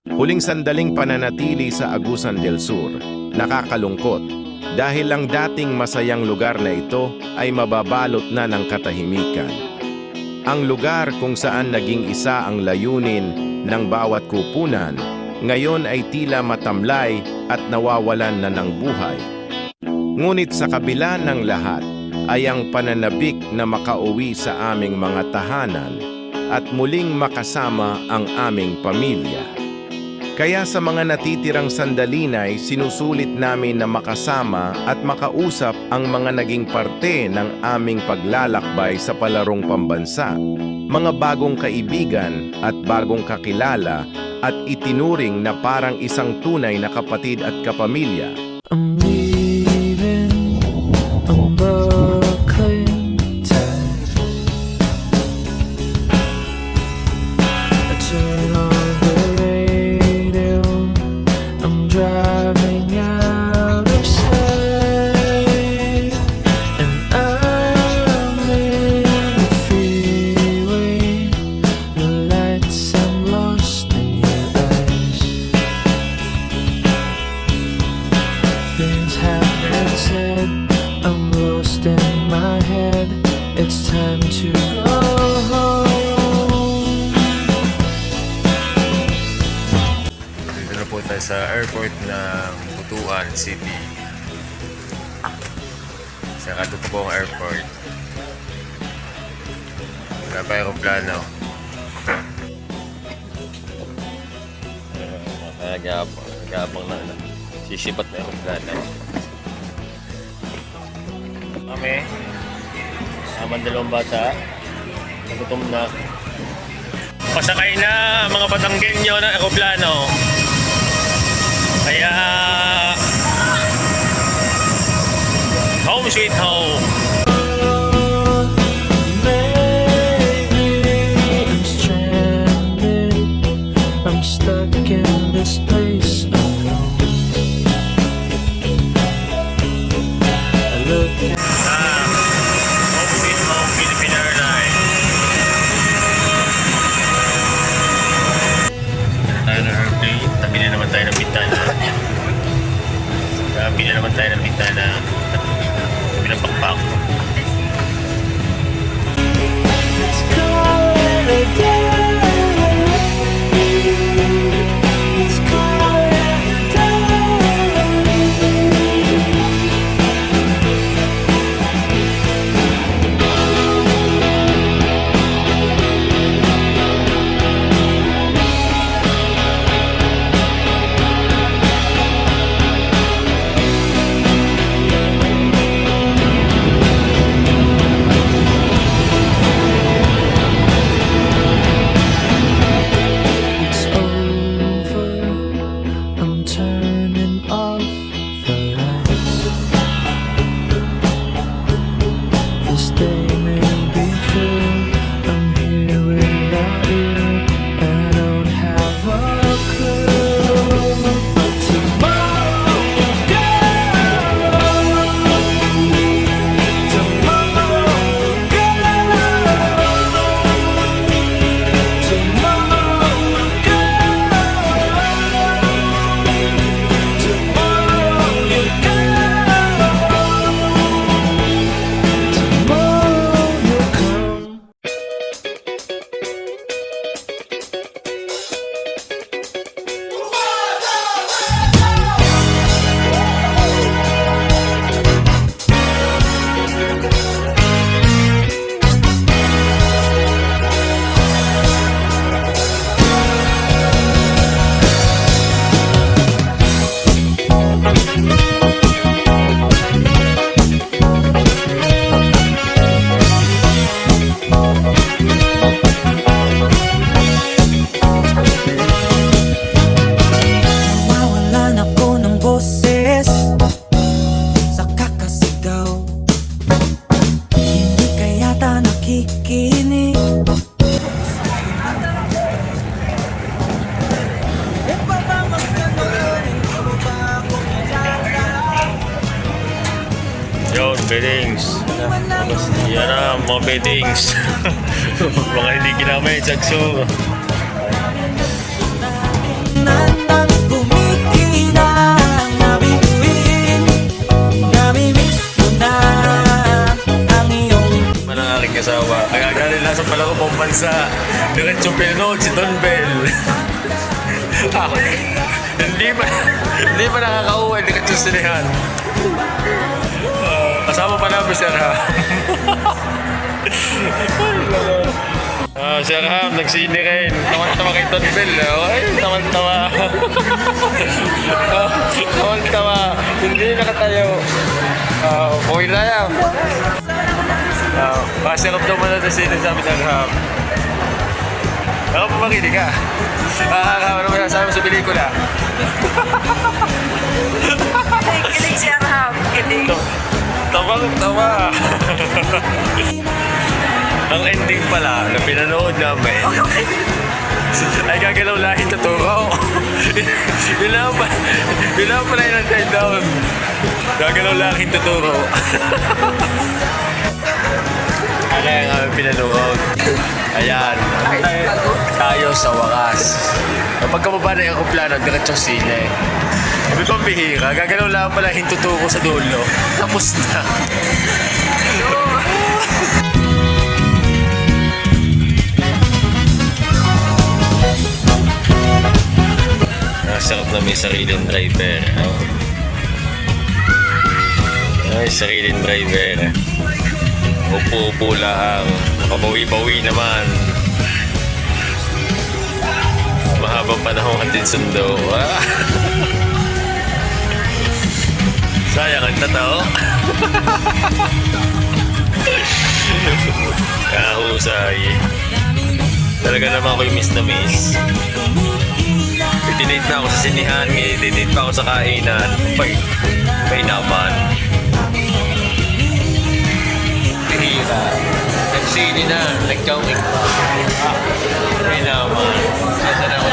Huling sandaling pananatili sa Agusan del Sur, nakakalungkot dahil ang dating masayang lugar na ito ay mababalot na ng katahimikan. Ang lugar kung saan naging isa ang layunin ng bawat kupunan, ngayon ay tila matamlay at nawawalan na ng buhay. Ngunit sa kabila ng lahat ay ang pananabik na makauwi sa aming mga tahanan at muling makasama ang aming pamilya. Kaya sa mga natitirang sandali na'y sinusulit namin na makasama at makausap ang mga naging parte ng aming paglalakbay sa palarong pambansa, mga bagong kaibigan at bagong kakilala at itinuring na parang isang tunay na kapatid at kapamilya. I'm leaving on Brooklyn time. I turn on the radio. I'm driving out of sight, and I'm in the freeway. The lights, I'm lost in your eyes. Things have been said, I'm lost in my head. It's time to go home. Dito na po tayo sa airport ng Butuan City. Sa Katutubong Airport. Wala pa aeroplano. Nagabang na. Sisipat na aeroplano. Kami. Sama dalawang bata. Nagutom na. Pasakay na mga Batanggenyo ng aeroplano. Kaya home sweet home. Maybe I'm stranded. I'm stuck in this place alone. I look at Home sweet home Philippine Airlines. Tayo ng airplane. Tabi na naman tayo ng bintana. Tabi na naman tayo ng bintana. Tabi ng pakpak. Let's call it a day. Let's call it a It's over. I'm turning off the lights. This day may be through. I'm here without you. I don't have a clue. But tomorrow will go. Tomorrow will go. Tomorrow will go. Tomorrow will go. Tomorrow will come. Nawawalan ako ng boses sa kakasigaw. Hindi ka yata nakikinig. Yun, beddings. Yan na, mga beddings. Mga hindi kinamay, sagso. Na bansa. Diretsong pinanood si Don Bell. Ah, hindi pa nakakauwi. Diretsong sinihan. Kasama pa namin si Arham. Si Arham, nagsini rin. Tawan-tawa kay Don Bell. Ay, tawan-tawa. Tawan-tawa. Hindi nakatayo. Okay na yan. Masarap daw man na sinin sa amin ng Arham. Ako pa makinig ka. Ano ba nasabi mo sa pelikula? Kilig si Arham. Kilig. Tawang-tawa. Ang ending pala na pinanood namin ay gagalaw lahi tuturo. Yun lang pala yung nag-time down. Gagalaw lahi tuturo. Ano yung aming pinanood? Ayan. Tayo sa wakas. Kapag kababa na yung aeroplano, diretsong sine. Sabi pang bihira, gagalaw lang pala hintuturo sa dulo. Tapos na. Sarap na may sariling driver. Ay, sariling driver. Upo-upo lang. Mabawi-bawi naman. Mahabang panahon din sundo. Sayang ang tataw. Kahusay. Talaga naman ako'y miss na miss. Dinate na ako sa sinihan, dinate pa ako sa kainan. Pay naman. Pihira. Nagsini na, nag-chowing pa. Pay naman. Sasa na ako